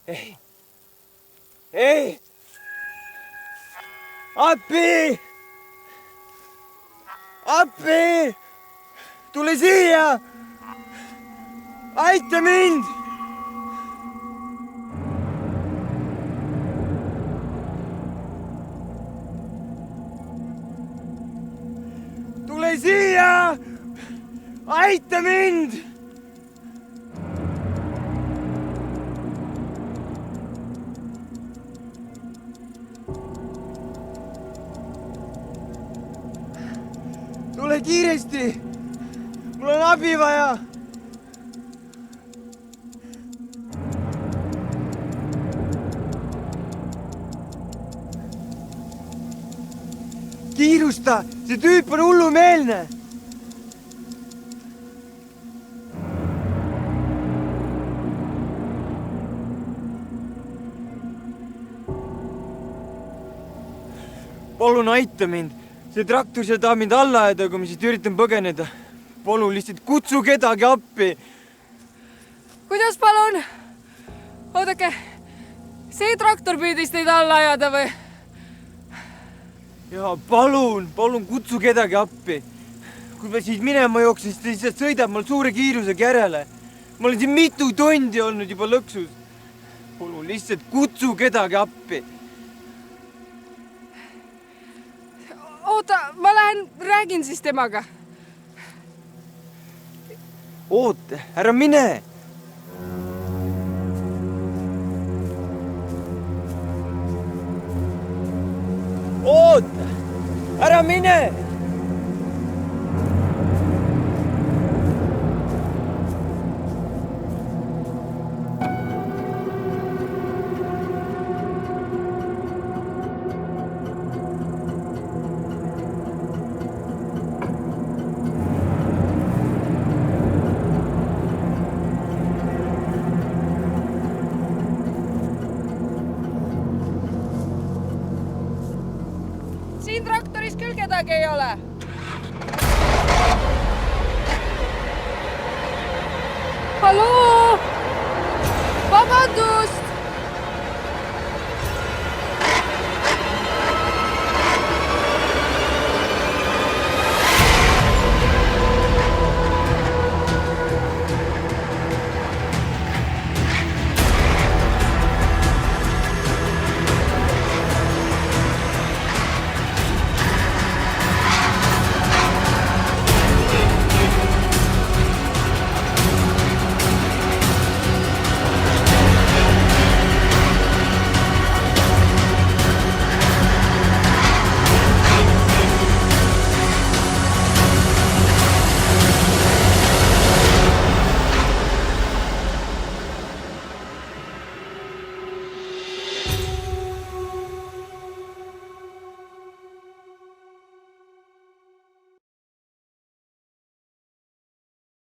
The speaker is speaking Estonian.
Ei! Ei! Appi! Appi! Tule siia! Aita mind! Tule siia! Aita mind! Tule kiiresti! Mul on abi vaja! Kiirusta! See tüüp on hullumeelne! Palun aita mind! See traktor seal tahab mind alla ajada, kui ma siit üritan põgeneda. Palun lihtsalt kutsu kedagi appi! Kuidas palun? Oodake, see traktor püüdis teid alla ajada või? Jaa, palun kutsu kedagi appi! Kui ma siit minema jooksin, siis ta lihtsalt sõidab mul suure kiirusega järele. Ma olen siin mitu tundi olnud juba lõksus. Palun lihtsalt kutsu kedagi appi! Oota, ma lähen räägin siis temaga. Oota, ära mine! Oota, ära mine! Siin traktoris küll kedagi ei ole. Halloo! Vabandust!